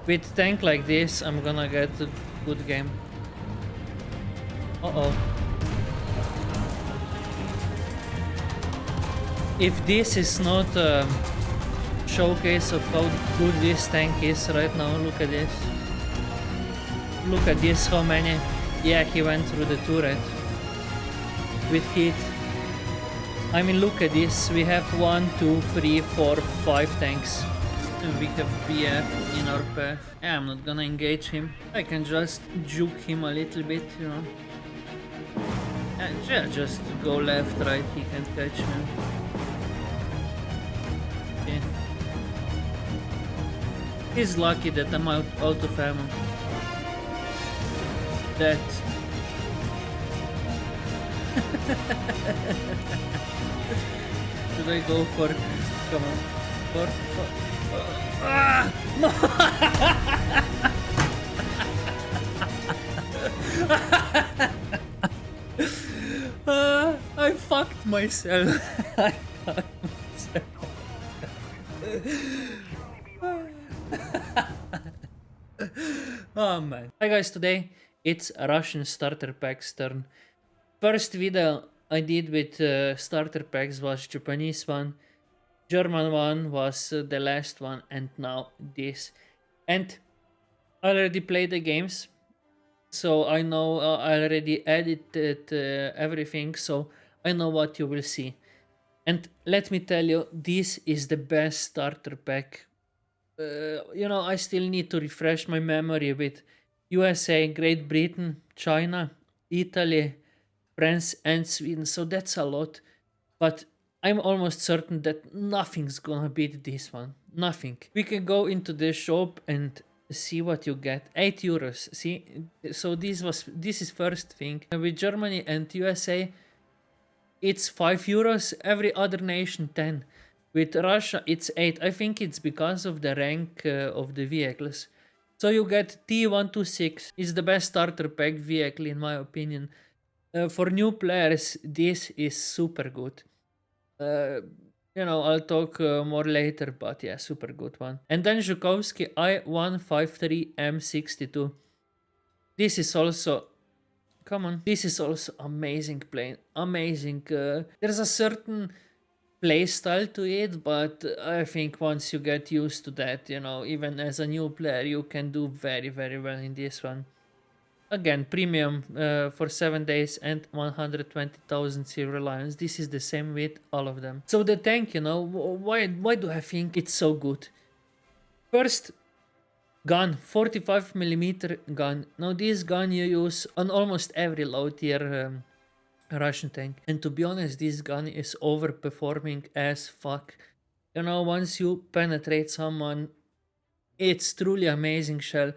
With tank like this, I'm gonna get a good game. Uh-oh. If this is not a showcase of how good this tank is right now, look at this. Look at this, how many... Yeah, he went through the turret. With heat. I mean, look at this. We have 1, 2, 3, 4, 5 tanks. And we have BF in our path. Yeah, I'm not gonna engage him. I can just juke him a little bit, you know. Yeah, just go left, right, he can't catch me. Okay. He's lucky that I'm out of ammo. That... Should I go for... Come on. For... Ah! No! I fucked myself. I fucked myself. Oh man. Hi guys, today it's a Russian starter pack's turn. First video I did with starter packs was Japanese one. German one was the last one, and now this. And I already played the games, so I know I already edited everything, so I know what you will see. And let me tell you, this is the best starter pack. You know, I still need to refresh my memory with USA, Great Britain, China, Italy, France, and Sweden, so that's a lot. But I'm almost certain that nothing's gonna beat this one. Nothing. We can go into the shop and see what you get. 8 euros. See? So this is first thing. With Germany and USA, it's 5 euros. Every other nation 10. With Russia, it's 8. I think it's because of the rank of the vehicles. So you get T-126. It's the best starter pack vehicle in my opinion. For new players, this is super good. You know, I'll talk more later, but yeah, super good one. And then Zhukovsky I-153-M62. This is also... Come on. This is also amazing plane. Amazing. There's a certain play style to it, but I think once you get used to that, you know, even as a new player, you can do very, very well in this one. Again, premium for 7 days and 120,000 silver lions. This is the same with all of them. So the tank, you know, why do I think it's so good? First, gun, 45mm gun. Now this gun you use on almost every low tier Russian tank. And to be honest, this gun is overperforming as fuck. You know, once you penetrate someone, it's truly amazing shell.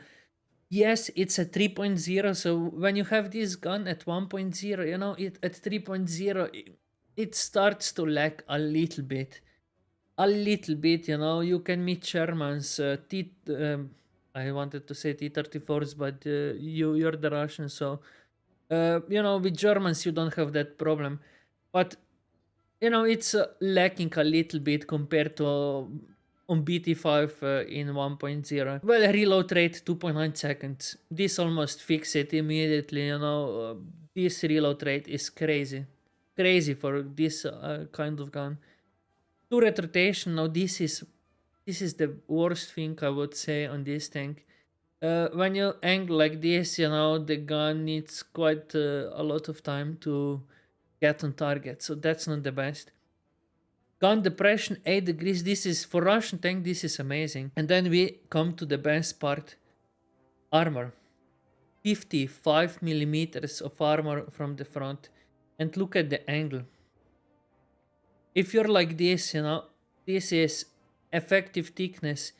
Yes, it's a 3.0, so when you have this gun at 1.0, you know, at 3.0, it starts to lag a little bit. A little bit, you know, you can meet Shermans, I wanted to say T-34s, but you're the Russian, so, you know, with Germans you don't have that problem. But, you know, it's lacking a little bit compared to... on BT5 in 1.0. Well, reload rate 2.9 seconds. This almost fix it immediately, you know. This reload rate is crazy. Crazy for this kind of gun. Turret rotation, now this is the worst thing I would say on this tank. When you angle like this, you know, the gun needs quite a lot of time to get on target, so that's not the best. Gun depression 8 degrees. This is for Russian tank, this is amazing. And then we come to the best part. Armor. 55mm of armor from the front. And look at the angle. If you're like this, you know, this is effective thickness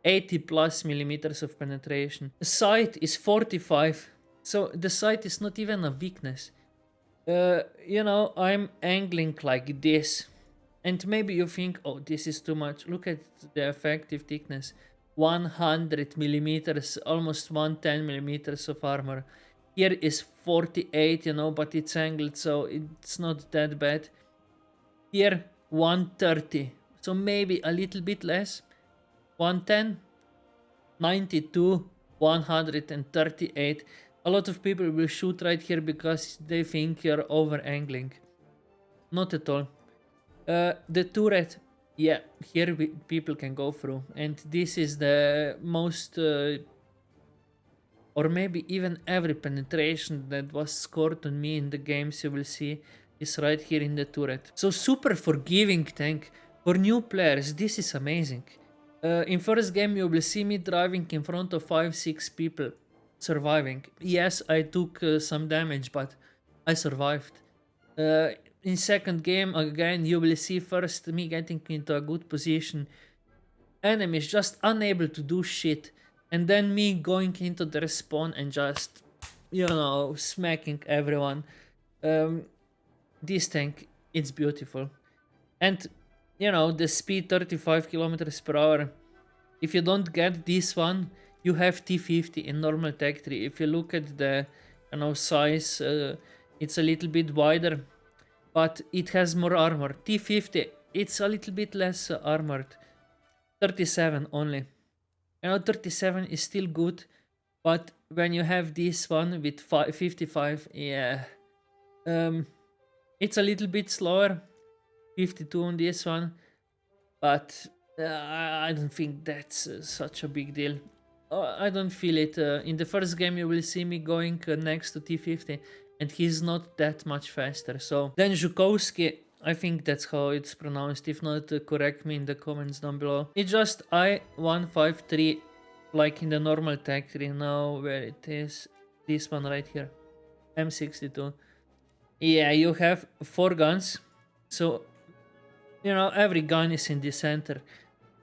80+ of penetration. The sight is 45. So the sight is not even a weakness. You know, I'm angling like this. And maybe you think, oh, this is too much. Look at the effective thickness. 100mm, almost 110mm of armor. Here is 48, you know, but it's angled, so it's not that bad. Here, 130. So maybe a little bit less. 110. 92, 138. A lot of people will shoot right here because they think you're over angling. Not at all. The turret, yeah, here people can go through, and this is the most, or maybe even every penetration that was scored on me in the games you will see is right here in the turret. So super forgiving tank. For new players, this is amazing. In first game you will see me driving in front of 5-6 people, surviving. Yes, I took some damage, but I survived. In second game again you will see first me getting into a good position, enemies just unable to do shit, and then me going into the respawn and just, you know, smacking everyone. This tank, it's beautiful. And you know, the speed 35 kilometers per hour. If you don't get this one, you have T50 in normal tech tree. If you look at the, you know, size, it's a little bit wider, but it has more armor. T50, it's a little bit less armored. 37 only. You know, 37 is still good, but when you have this one with 55, yeah, it's a little bit slower. 52 on this one, but I don't think that's such a big deal. I don't feel it. In the first game you will see me going next to T50, and he's not that much faster. So then Zhukovsky, I think that's how it's pronounced. If not, correct me in the comments down below. It's just I-153, like in the normal tag tree. Now where it is, this one right here, M62. Yeah, you have 4 guns, so you know every gun is in the center.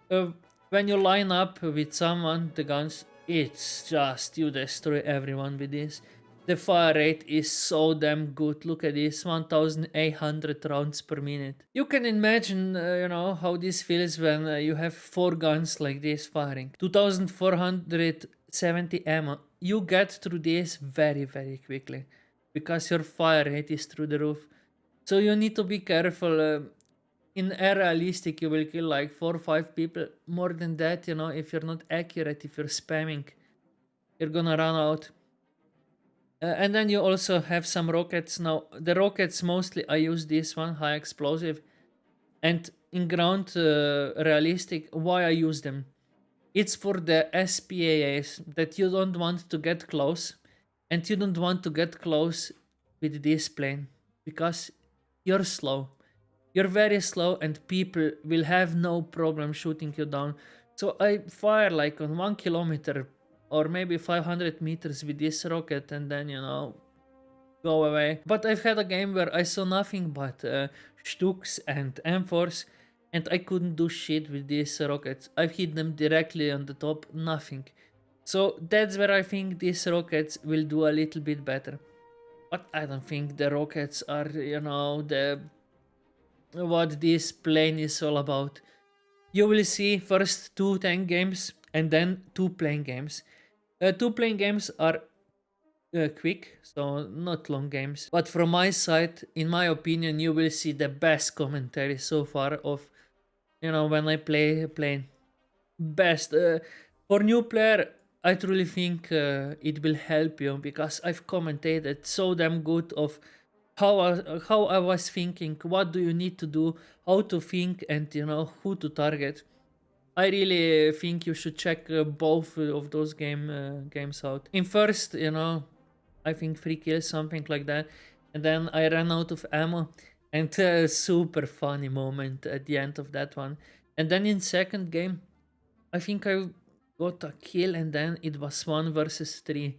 When you line up with someone, the guns, it's just you destroy everyone with this. The fire rate is so damn good. Look at this, 1800 rounds per minute. You can imagine, you know, how this feels when you have 4 guns like this firing. 2470 ammo. You get through this very, very quickly because your fire rate is through the roof. So you need to be careful. In a realistic, you will kill like 4 or 5 people. More than that, you know, if you're not accurate, if you're spamming, you're gonna run out. And then you also have some rockets. Now, the rockets mostly, I use this one, high explosive. And in ground realistic, why I use them? It's for the SPAAs that you don't want to get close. And you don't want to get close with this plane because you're slow. You're very slow and people will have no problem shooting you down. So I fire like on 1 kilometer or maybe 500 meters with this rocket and then, you know, go away. But I've had a game where I saw nothing but Stuks and M4s and I couldn't do shit with these rockets. I've hit them directly on the top, nothing. So that's where I think these rockets will do a little bit better. But I don't think the rockets are, you know, what this plane is all about. You will see first 2 tank games and then 2 plane games. 2 plane games are quick, so not long games. But from my side, in my opinion, you will see the best commentary so far of, you know, when I play plane. Best. For new player, I truly think it will help you because I've commentated so damn good of how I was thinking, what do you need to do, how to think, and you know who to target. I really think you should check both of those games out. In first, you know, I think 3 kills, something like that, and then I ran out of ammo, and a super funny moment at the end of that one. And then in second game, I think I got a kill, and then it was 1 versus 3,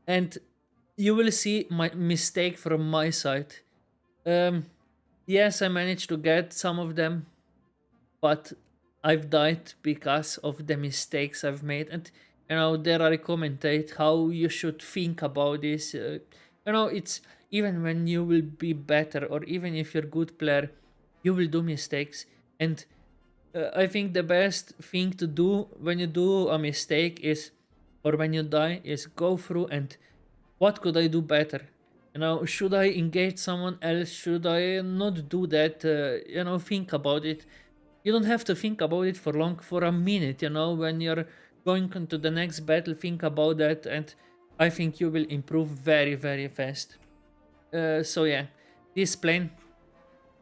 and you will see my mistake from my side. Yes, I managed to get some of them, but I've died because of the mistakes I've made. And you know, there I commentate how you should think about this. You know, it's even when you will be better, or even if you're a good player, you will do mistakes. And I think the best thing to do when you do a mistake is, or when you die, is go through and what could I do better? You know, should I engage someone else? Should I not do that? You know, think about it. You don't have to think about it for long, for a minute, you know, when you're going on to the next battle, think about that, and I think you will improve very, very fast. So yeah, this plane,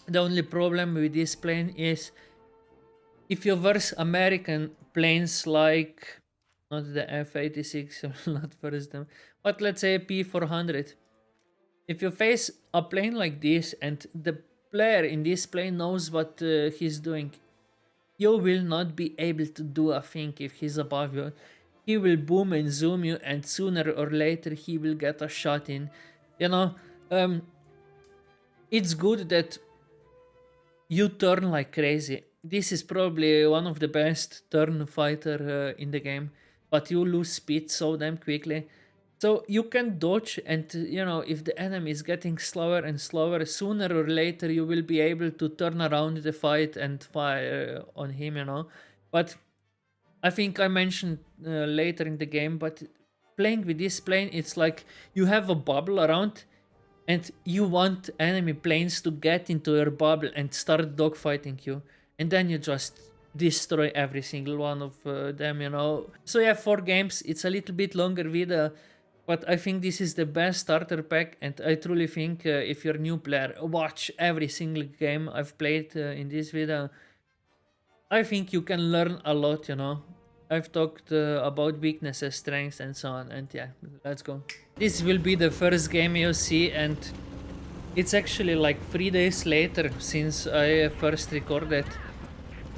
the only problem with this plane is if you verse American planes like, not the F-86, not verse them, but let's say P-400. If you face a plane like this and the player in this plane knows what he's doing, you will not be able to do a thing if he's above you. He will boom and zoom you, and sooner or later he will get a shot in. You know, it's good that you turn like crazy. This is probably one of the best turn fighter in the game, but you lose speed so damn quickly. So you can dodge, and you know, if the enemy is getting slower and slower, sooner or later you will be able to turn around the fight and fire on him, you know. But I think I mentioned later in the game, but playing with this plane, it's like you have a bubble around and you want enemy planes to get into your bubble and start dogfighting you, and then you just destroy every single one of them, you know. So yeah, 4 games, it's a little bit longer video, but I think this is the best starter pack, and I truly think if you're a new player, watch every single game I've played in this video. I think you can learn a lot, you know. I've talked about weaknesses, strengths, and so on, and yeah, let's go. This will be the first game you see, and it's actually like 3 days later since I first recorded.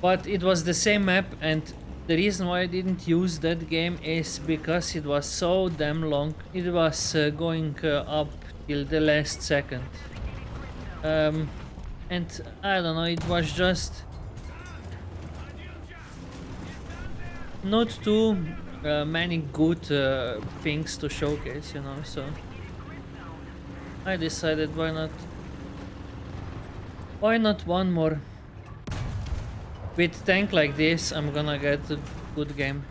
But it was the same map, and the reason why I didn't use that game is because it was so damn long. It was going up till the last second. And I don't know, it was just not too many good things to showcase, you know, so I decided why not one more. With tank like this, I'm gonna get a good game.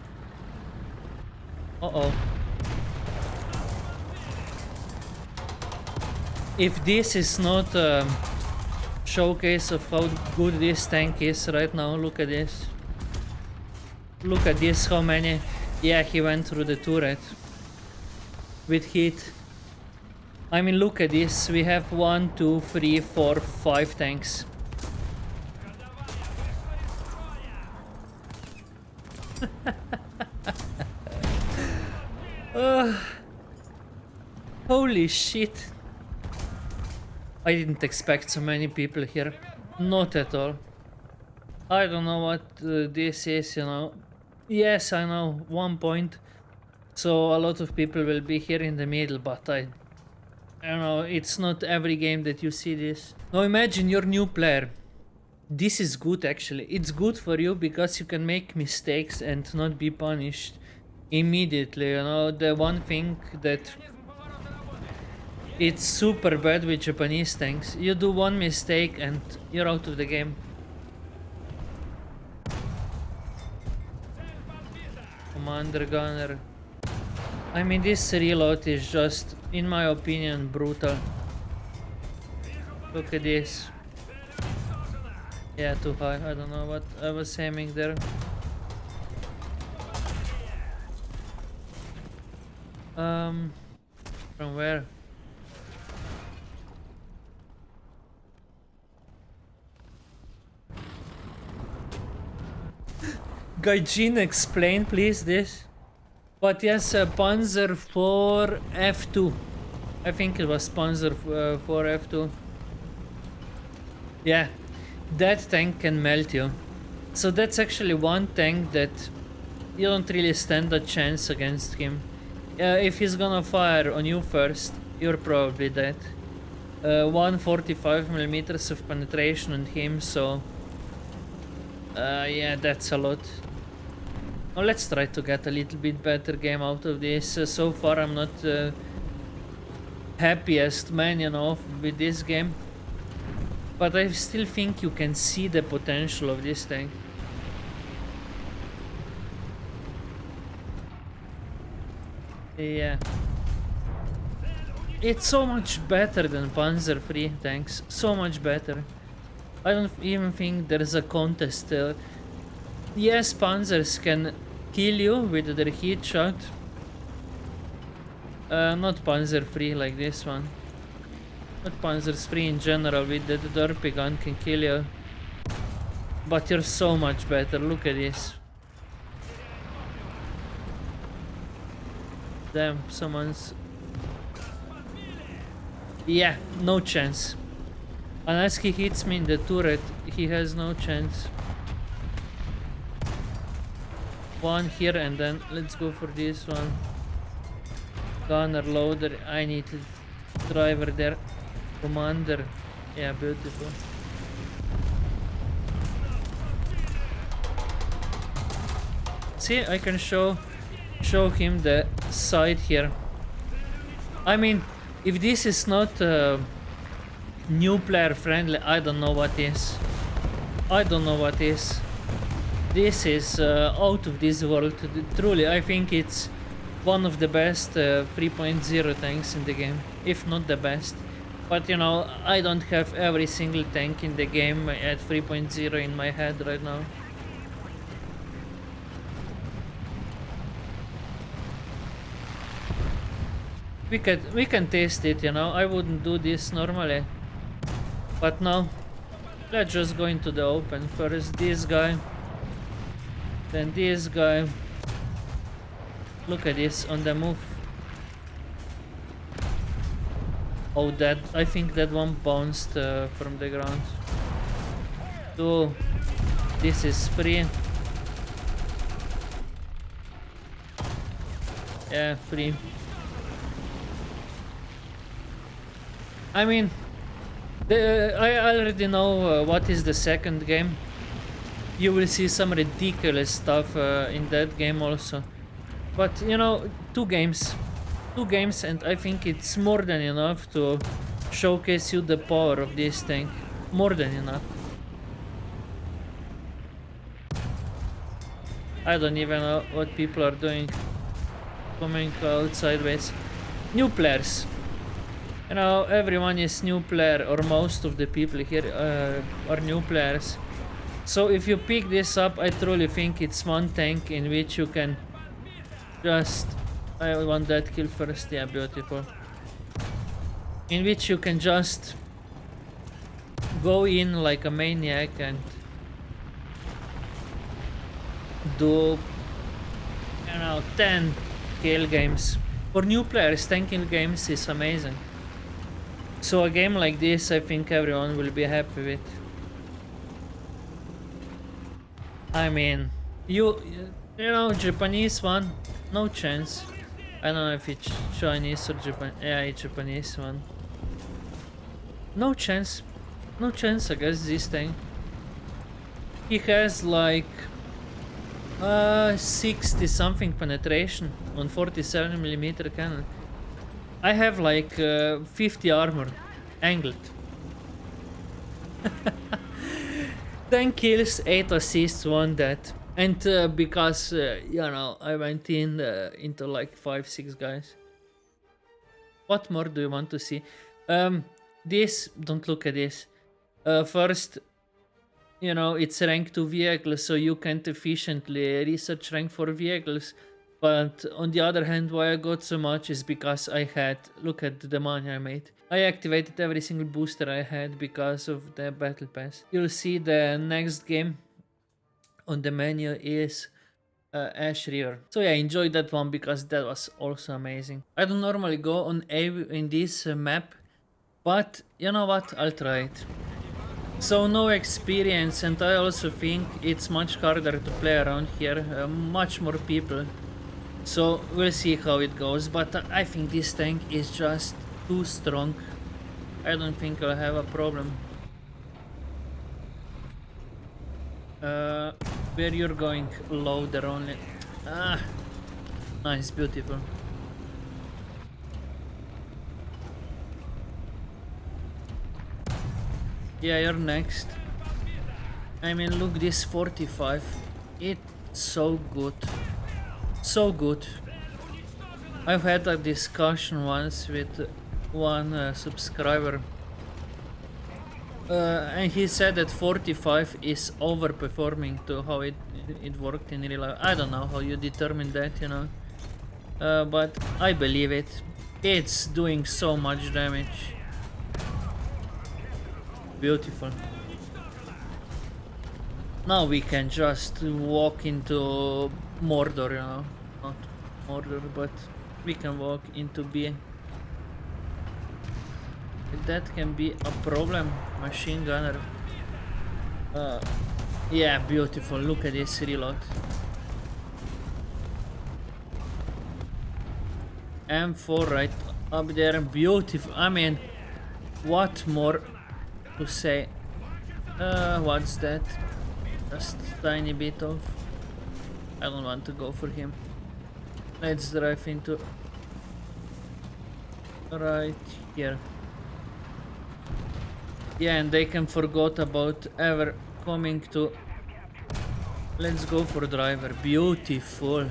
Uh-oh. If this is not a showcase of how good this tank is right now, look at this. Look at this, how many... Yeah, he went through the turret with heat. I mean, look at this. We have 1, 2, 3, 4, 5 tanks. Holy shit. I didn't expect so many people here. Not at all. I don't know what this is, you know. Yes, I know, 1 point. So a lot of people will be here in the middle, but I don't know, it's not every game that you see this. Now imagine you're new player. This is good actually. It's good for you because you can make mistakes and not be punished immediately, you know. The one thing that it's super bad with Japanese tanks, you do one mistake and you're out of the game. Commander Gunner. I mean, this reload is just, in my opinion, brutal. Look at this. Yeah, too high. I don't know what I was aiming there. From where? Gaijin, explain please this. But yes, Panzer 4 F2. I think it was Panzer 4 F2. Yeah, that tank can melt you. So that's actually one tank that you don't really stand a chance against him. If he's gonna fire on you first, you're probably dead. 145mm of penetration on him, so... yeah, that's a lot. Now let's try to get a little bit better game out of this. So far I'm not happiest man, you know, with this game. But I still think you can see the potential of this tank. Yeah. It's so much better than Panzer III tanks. So much better. I don't even think there's a contest. Yes, Panzers can kill you with their heat shot. Not Panzer free like this one. Not Panzer's free in general with the derpy gun can kill you. But you're so much better, look at this. Damn, someone's... Yeah, no chance. Unless he hits me in the turret, he has no chance. One here and then let's go for this one. Gunner, loader, I need a driver there. Commander, yeah, beautiful. See, I can show him the side here. I mean, if this is not new player friendly, I don't know what is. I don't know what is. This is out of this world. Truly, I think it's one of the best 3.0 tanks in the game, if not the best. But you know, I don't have every single tank in the game at 3.0 in my head right now. We can test it, you know. I wouldn't do this normally, but now let's just go into the open. First this guy, then this guy. Look at this on the move. Oh, that, I think that one bounced from the ground. Two. This is free. Yeah, free. I mean, I already know what is the second game. You will see some ridiculous stuff in that game also. But you know, two games, and I think it's more than enough to showcase you the power of this tank. More than enough. I don't even know what people are doing. Coming out sideways. New players. You know, everyone is new player, or most of the people here are new players. So if you pick this up, I truly think it's one tank in which you can just... I want that kill first, yeah, beautiful. In which you can just go in like a maniac and do, you know, 10 kill games. For new players, 10 kill games is amazing. So a game like this, I think everyone will be happy with. I mean, you know, Japanese one, no chance. I don't know if it's Chinese or Japan. Yeah, it's Japanese one. No chance. No chance against this thing. He has like 60 something penetration on 47mm cannon. I have like 50 armor angled. 10 kills, 8 assists, 1 death. And because, you know, I went in into like 5-6 guys. What more do you want to see? This, don't look at this. First, you know, it's rank 2 vehicles, so you can't efficiently research rank 4 vehicles. But on the other hand, why I got so much is because I had, look at the money I made. I activated every single booster I had because of the battle pass. You'll see the next game on the menu is Ash River. So yeah, enjoy that one because that was also amazing. I don't normally go on A in this map, but you know what, I'll try it. So no experience, and I also think it's much harder to play around here, much more people. So we'll see how it goes, but I think this tank is just too strong. I don't think I'll have a problem. Where you're going? Loader only. Ah, nice, beautiful. Yeah, you're next. I mean, look, this 45. It's so good. So good. I've had a discussion once with one subscriber And he said that 45 is overperforming to how it worked in real life. I don't know how you determine that, you know. But I believe it. It's doing so much damage. Beautiful. Now we can just walk into Mordor, you know. Not Mordor, but we can walk into B. That can be a problem. Machine gunner. Yeah, beautiful. Look at this reload. M4 right up there. Beautiful. I mean, what more to say? What's that? Just tiny bit of. I don't want to go for him. Let's drive into right here. Yeah, and they can forget about ever coming to. Let's go for driver. Beautiful.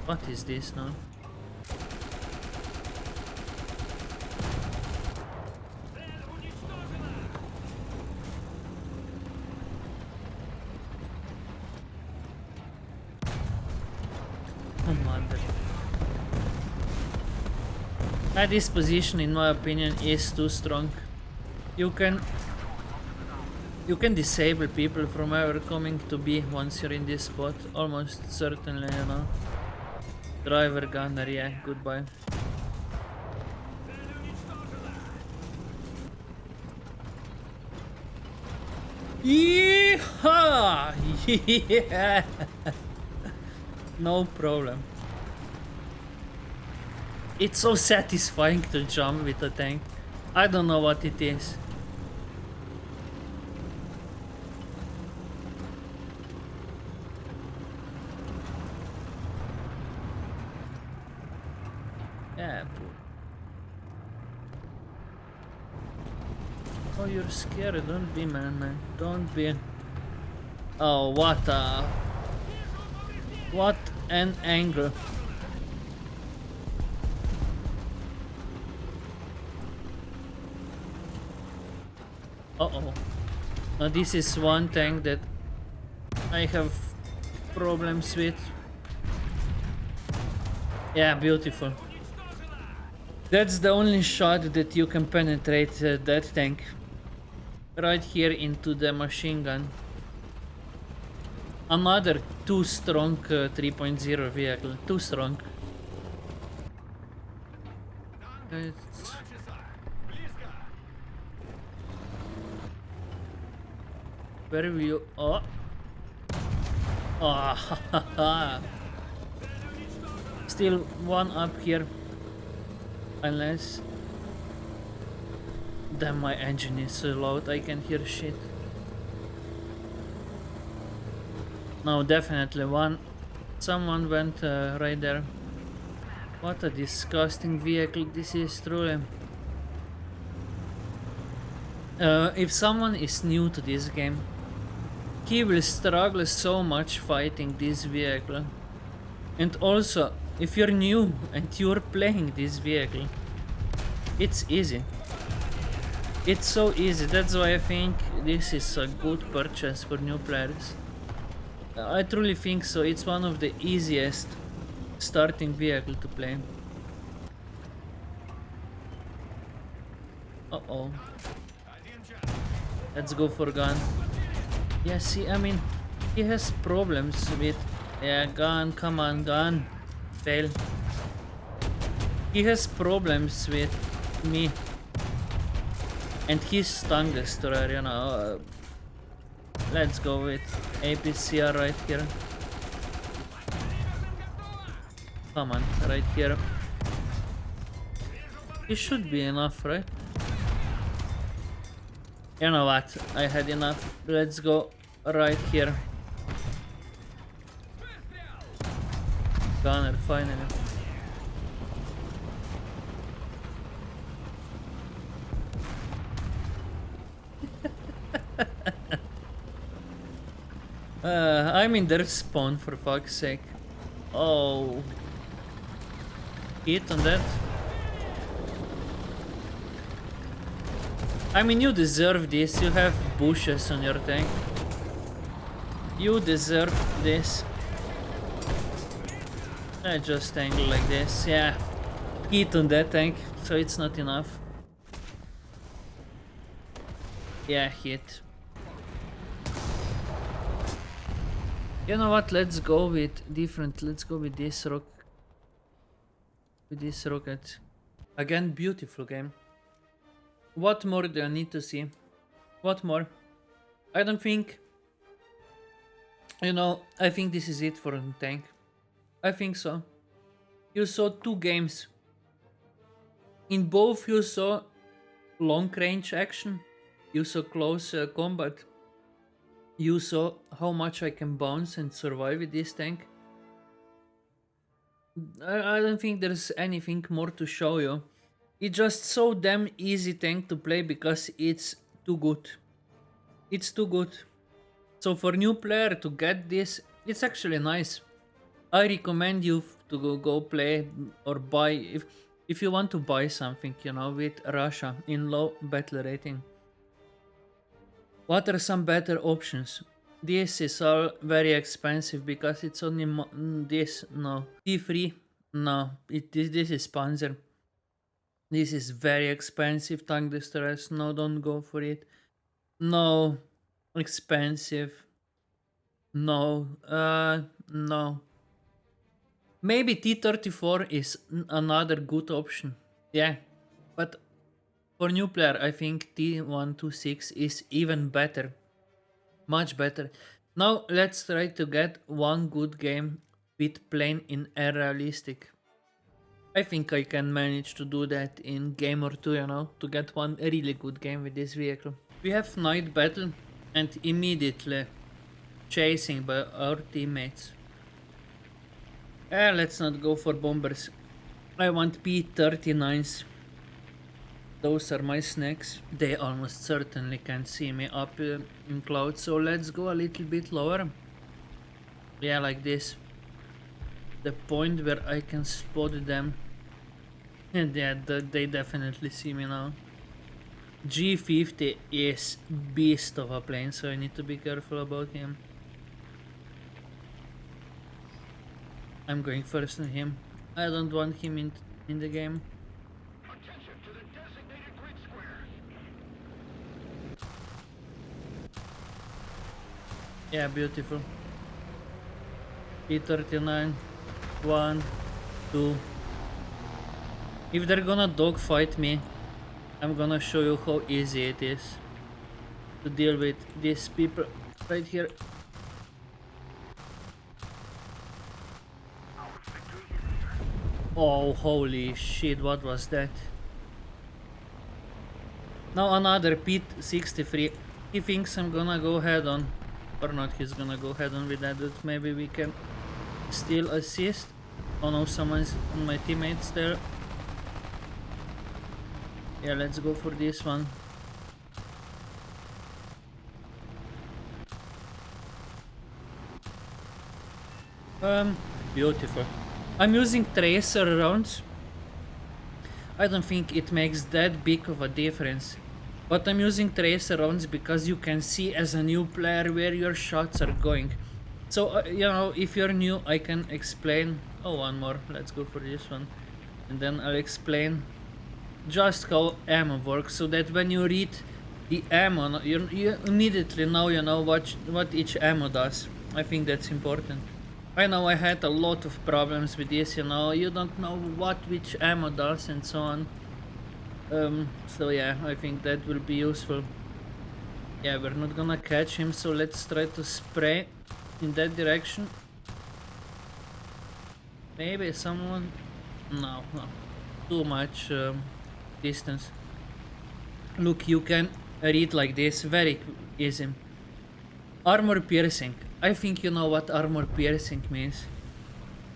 What is this now? This position, in my opinion, is too strong. You can disable people from ever coming to B once you're in this spot. Almost certainly, you know. Driver gunner, yeah, goodbye. Yeehaw! Yeah! No problem. It's so satisfying to jump with a tank. I don't know what it is. Yeah. Oh, you're scared. Don't be, man. Don't be. Oh, what an angle. Uh-oh. Now this is one tank that I have problems with. Yeah, beautiful. That's the only shot that you can penetrate that tank. Right here into the machine gun. Another too strong 3.0 vehicle. Too strong. Where will you? Oh. Ah. Still one up here. Unless. Damn, my engine is so loud, I can hear shit. No, definitely one. Someone went right there. What a disgusting vehicle this is, truly. If someone is new to this game, he will struggle so much fighting this vehicle. And also, if you're new and you're playing this vehicle, it's easy. It's so easy. That's why I think this is a good purchase for new players. I truly think so. It's one of the easiest starting vehicle to play. Uh-oh. Let's go for gun. Yeah, see, I mean, he has problems with... Yeah, gun, come on, gun. Fail. He has problems with me. And his tongue destroyer, you know. Let's go with APCR right here. Come on, right here. It should be enough, right? You know what? I had enough. Let's go right here. Gunner, finally. I'm in their spawn, for fuck's sake. Oh. Hit on that. I mean, you deserve this. You have bushes on your tank. You deserve this. I just angle like this. Yeah. Hit on that tank, so it's not enough. Yeah, hit. You know what? Let's go with different. Let's go with this rock. With this rocket. Again, beautiful game. What more do I need to see? What more? I don't think. You know, I think this is it for the tank. I think so. You saw 2 games. In both you saw long range action. You saw close combat. You saw how much I can bounce and survive with this tank. I don't think there's anything more to show you. It's just so damn easy tank to play because it's too good. It's too good. So for new player to get this, it's actually nice. I recommend you to go play or buy if you want to buy something, you know, with Russia in low battle rating. What are some better options? This is all very expensive because it's only this, no. T3, no. This is Panzer. This is very expensive. Tank distress, no, don't go for it. No. Expensive. No. No. Maybe T-34 is another good option. Yeah. But for new player, I think T-126 is even better. Much better. Now let's try to get one good game with plane in air realistic. I think I can manage to do that in game or 2, you know, to get one really good game with this vehicle. We have night battle and immediately chasing by our teammates. Let's not go for bombers. I want P-39s. Those are my snacks. They almost certainly can't see me up in cloud, so let's go a little bit lower. Yeah, like this. The point where I can spot them. And yeah, they definitely see me now. G50 is beast of a plane, so I need to be careful about him. I'm going first on him. I don't want him in the game. Attention to the designated grid square. Yeah, beautiful. P-39. 1, 2. If they're gonna dogfight me, I'm gonna show you how easy it is to deal with these people right here. Oh, holy shit, what was that? Now another Pete-63. He thinks I'm gonna go head on. Or not, he's gonna go head on with that, but maybe we can still assist. Oh no, someone's on my teammates there. Yeah, let's go for this one. Beautiful. I'm using tracer rounds. I don't think it makes that big of a difference. But I'm using tracer rounds because you can see as a new player where your shots are going. So, you know, if you're new, I can explain. Oh, one more. Let's go for this one. And then I'll explain just how ammo works, so that when you read the ammo, you immediately know, you know, what each ammo does. I think that's important. I know I had a lot of problems with this, you know, you don't know which ammo does and so on. So yeah, I think that will be useful. Yeah, we're not gonna catch him, so let's try to spray in that direction. Maybe someone... No, too much distance. Look, you can read like this, very easy. Armor piercing. I think you know what armor piercing means.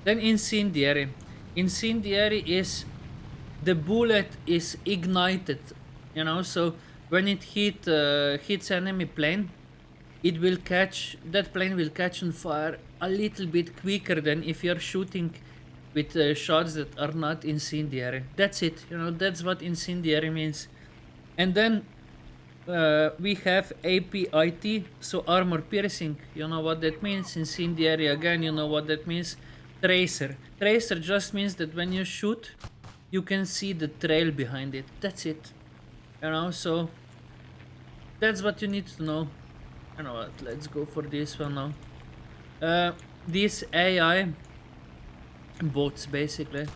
Then incendiary. Incendiary is the bullet is ignited, you know, so when it hits enemy plane, it will catch, that plane will catch on fire a little bit quicker than if you're shooting with shots that are not incendiary. That's it, you know, that's what incendiary means. And then We have APIT, so armor piercing. You know what that means? Incendiary again, you know what that means? Tracer. Tracer just means that when you shoot, you can see the trail behind it. That's it. You know, so that's what you need to know. You know what? Let's go for this one now. These AI boats, basically,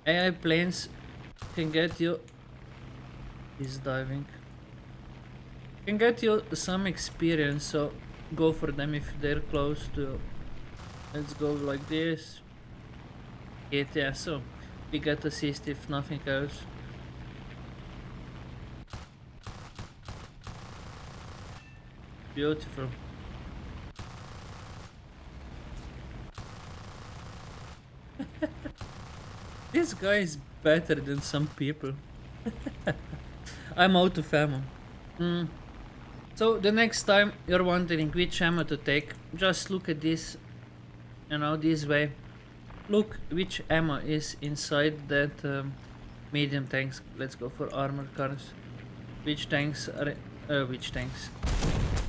AI planes can get you. He's diving. Can get you some experience, so go for them if they're close to. Let's go like this. Yeah, so we get assist if nothing else. Beautiful. This guy is better than some people. I'm out of ammo. So the next time you're wondering which ammo to take, just look at this, you know, this way. Look which ammo is inside that medium tanks. Let's go for armor cars. Which tanks are,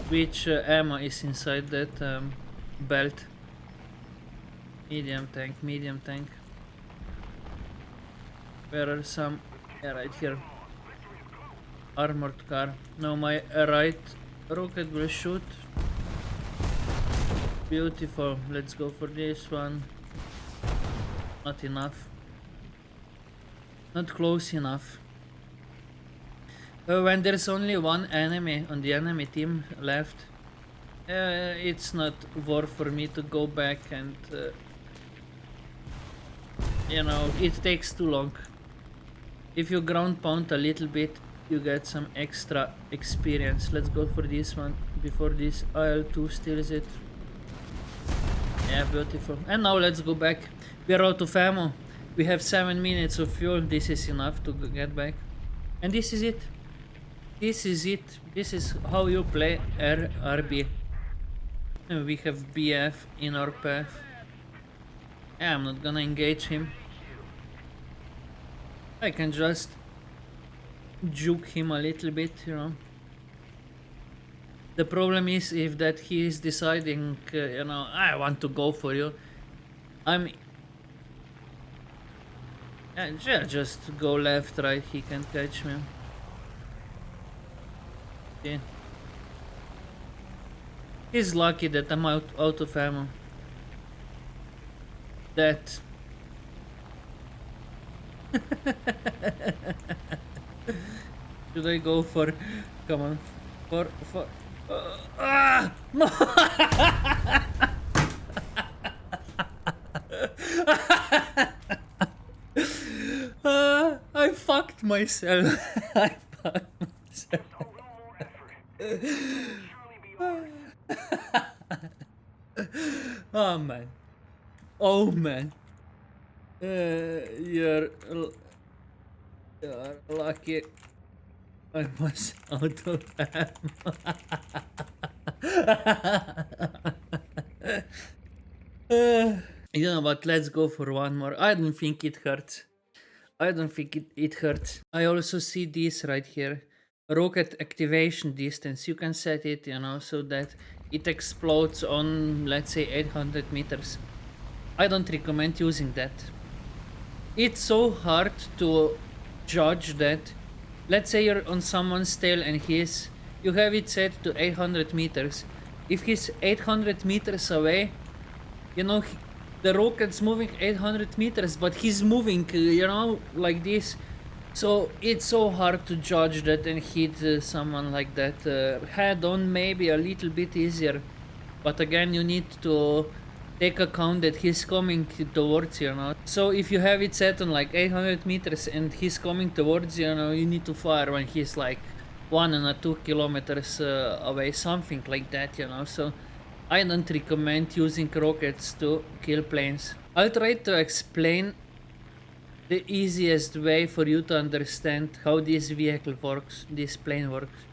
which ammo is inside that belt? Medium tank. Where are some? Yeah, right here. Armored car. Now my right rocket will shoot. Beautiful. Let's go for this one. Not enough. Not close enough. When there's only one enemy on the enemy team left, it's not worth for me to go back and you know, it takes too long. If you ground pound a little bit, you get some extra experience. Let's go for this one before this IL-2 steals it. Yeah, beautiful. And now let's go back. We're out of ammo. We have 7 minutes of fuel. This is enough to get back. And this is it. This is it. This is how you play RB. And we have BF in our path. Yeah, I'm not gonna engage him. I can just juke him a little bit, you know. The problem is if that he is deciding, you know, I want to go for you. Yeah, just go left, right, he can catch me. Yeah. He's lucky that I'm out of ammo. That. Should I go for? Come on, for. No! I fucked myself. I fucked myself. Oh man. Oh man. You're lucky. I was out of ammo. You know what? Let's go for one more. I don't think it hurts. I don't think it hurts. I also see this right here. Rocket activation distance. You can set it, you know, so that it explodes on, let's say, 800 meters. I don't recommend using that. It's so hard to judge that. Let's say you're on someone's tail and you have it set to 800 meters. If he's 800 meters away, you know, the rocket's moving 800 meters, but he's moving, you know, like this. So it's so hard to judge that and hit someone like that. Head on maybe a little bit easier, but again you need to take account that he's coming towards you, you know. So if you have it set on like 800 meters and he's coming towards you, you know, you need to fire when he's like 1 and 2 kilometers away, something like that, you know. So I don't recommend using rockets to kill planes. I'll try to explain the easiest way for you to understand how this vehicle works, this plane works.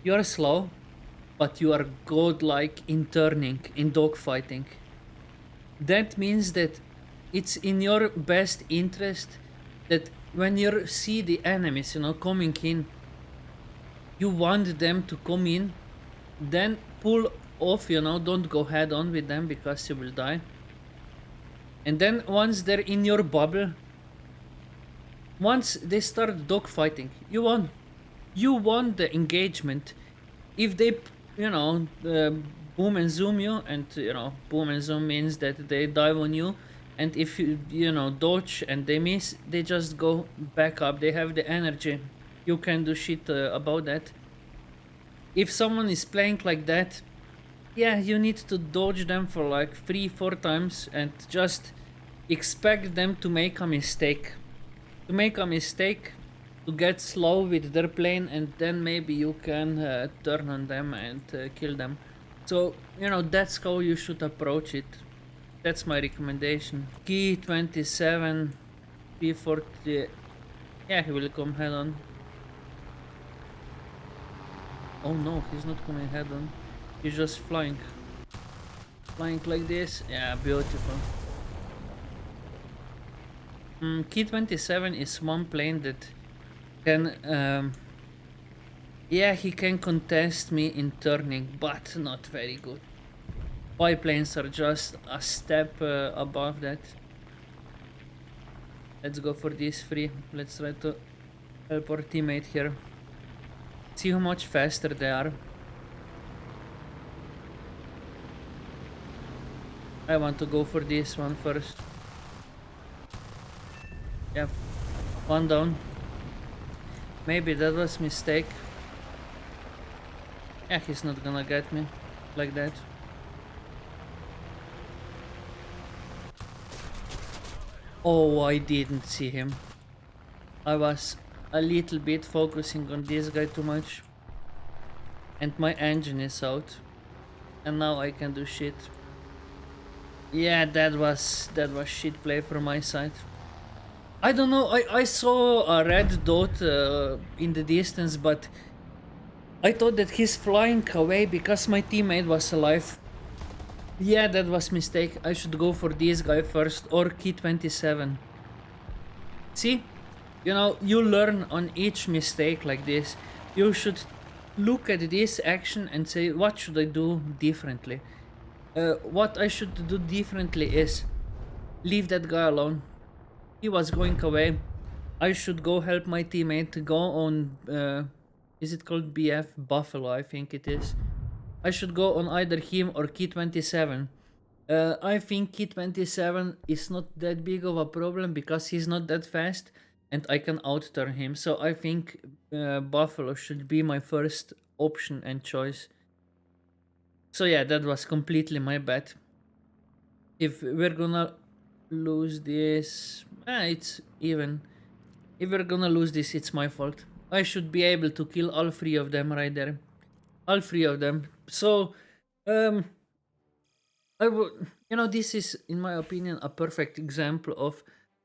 You are slow, but you are godlike in turning, in dogfighting. That means that it's in your best interest that when you see the enemies, you know, coming in, You want them to come in, then pull off, you know, don't go head on with them because you will die. And then once they're in your bubble, once they start dogfighting, you won. You won the engagement. If they, you know, boom and zoom you, and you know, boom and zoom means that they dive on you, and if you, you know, dodge and they miss, they just go back up. They have the energy. You can do shit about that. If someone is playing like that, yeah, you need to dodge them for like 3-4 times and just expect them to make a mistake. To make a mistake, to get slow with their plane, and then maybe you can turn on them and kill them. So, you know, that's how you should approach it. That's my recommendation. Key 27, P40. Yeah, he will come head on. Oh no, he's not coming head on. He's just flying. Flying like this. Yeah, beautiful. Key 27 is one plane that can yeah, he can contest me in turning, but not very good. Biplanes are just a step above that. Let's go for these three. Let's try to help our teammate here. See how much faster they are. I want to go for this one first. Yeah, one down. Maybe that was a mistake. Yeah, he's not gonna get me like that. Oh, I didn't see him. I was a little bit focusing on this guy too much. And my engine is out. And now I can do shit. Yeah, that was shit play from my side. I don't know, I saw a red dot in the distance, but I thought that he's flying away because my teammate was alive. Yeah, that was mistake. I should go for this guy first, or Key 27. See? You know, you learn on each mistake like this. You should look at this action and say, what should I do differently? What I should do differently is leave that guy alone. He was going away. I should go help my teammate to go on, is it called BF? Buffalo, I think it is. I should go on either him or Key 27. I think Key 27 is not that big of a problem because he's not that fast and I can outturn him. So I think Buffalo should be my first option and choice. So yeah, that was completely my bad. If we're gonna lose this, it's even. If we're gonna lose this, it's my fault. I should be able to kill all three of them right there. All three of them. So, I would, you know, this is, in my opinion, a perfect example of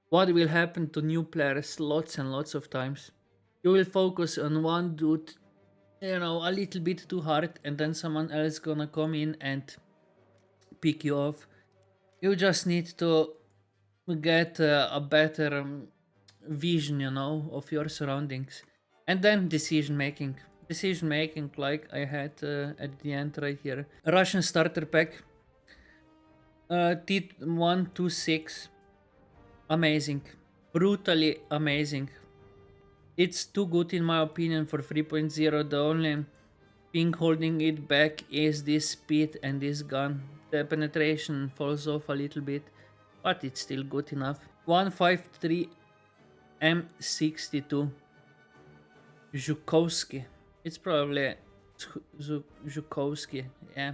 what will happen to new players lots and lots of times. You will focus on one dude, you know, a little bit too hard, and then someone else gonna come in and pick you off. You just need to get a better vision, you know, of your surroundings, and then decision making. Decision making, like I had at the end right here. Russian starter pack. T-126. Amazing. Brutally amazing. It's too good in my opinion for 3.0. The only thing holding it back is this speed and this gun. The penetration falls off a little bit, but it's still good enough. I-153-M62. Zhukovsky. It's probably Zhukovsky, yeah.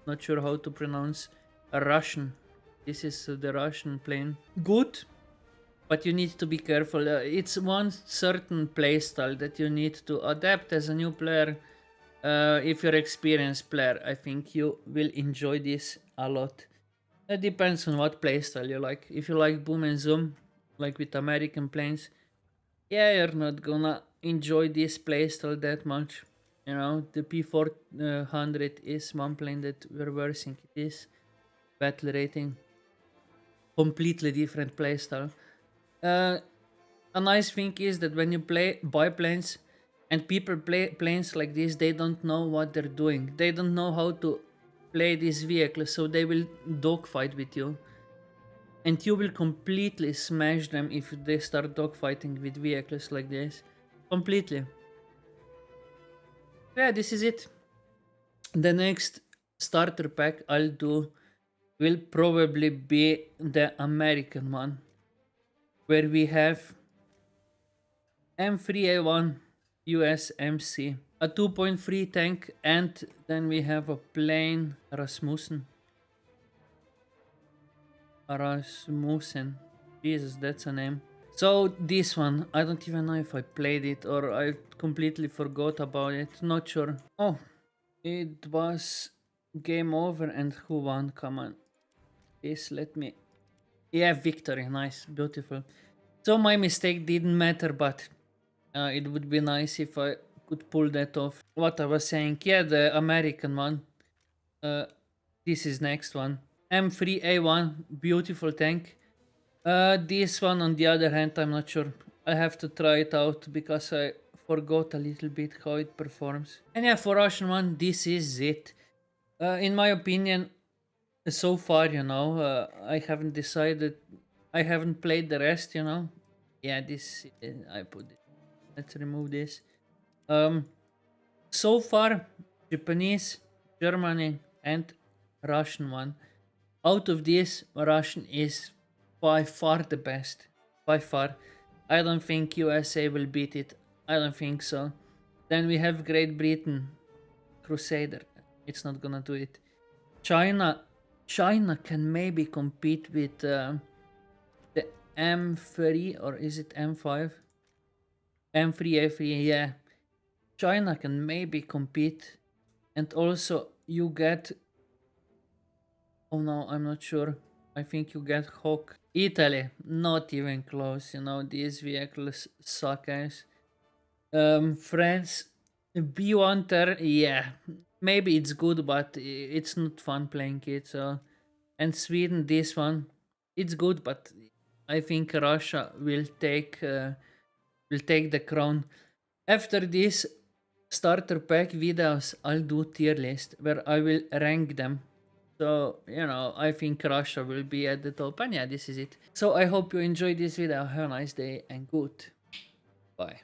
Not sure how to pronounce. A Russian. This is the Russian plane. Good, but you need to be careful. It's one certain playstyle that you need to adapt as a new player. If you're an experienced player, I think you will enjoy this a lot. It depends on what playstyle you like. If you like boom and zoom, like with American planes, yeah, you're not gonna enjoy this playstyle that much. You know, the P400 is one plane that we're versing. It is battle rating, completely different playstyle. A nice thing is that when you play biplanes, And people play planes like this, they don't know what they're doing. They don't know how to play these vehicles, so they will dogfight with you. And you will completely smash them if they start dogfighting with vehicles like this. Completely. Yeah, this is it. The next starter pack I'll do will probably be the American one, where we have M3A1 USMC, a 2.3 tank, and then we have a plane Rasmussen. Jesus, that's a name. So this one, I don't even know if I played it or I completely forgot about it. Not sure. Oh, it was game over and who won? Come on. Please let me... Yeah, victory. Nice. Beautiful. So my mistake didn't matter, but it would be nice if I could pull that off. What I was saying, yeah, the American one. This is next one. M3A1, beautiful tank. This one, on the other hand, I'm not sure. I have to try it out because I forgot a little bit how it performs. And yeah, for Russian one, this is it. In my opinion, so far, I haven't decided. I haven't played the rest, Yeah, this I put it. Let's remove this. So far, Japanese, Germany, and Russian one. Out of this, Russian is by far the best. By far. I don't think USA will beat it. I don't think so. Then we have Great Britain, Crusader. It's not gonna do it. China. China can maybe compete with the M3, or is it M5? M3, A3, yeah. China can maybe compete. And also you get... Oh no, I'm not sure. I think you get Hawk. Italy, not even close, these vehicles suck ass. France, B1 yeah. Maybe it's good, but it's not fun playing it, so... And Sweden, this one, it's good, but I think Russia will take the crown. After this starter pack videos, I'll do tier list where I will rank them. So, I think Russia will be at the top. And yeah, this is it. So I hope you enjoyed this video. Have a nice day and good. Bye.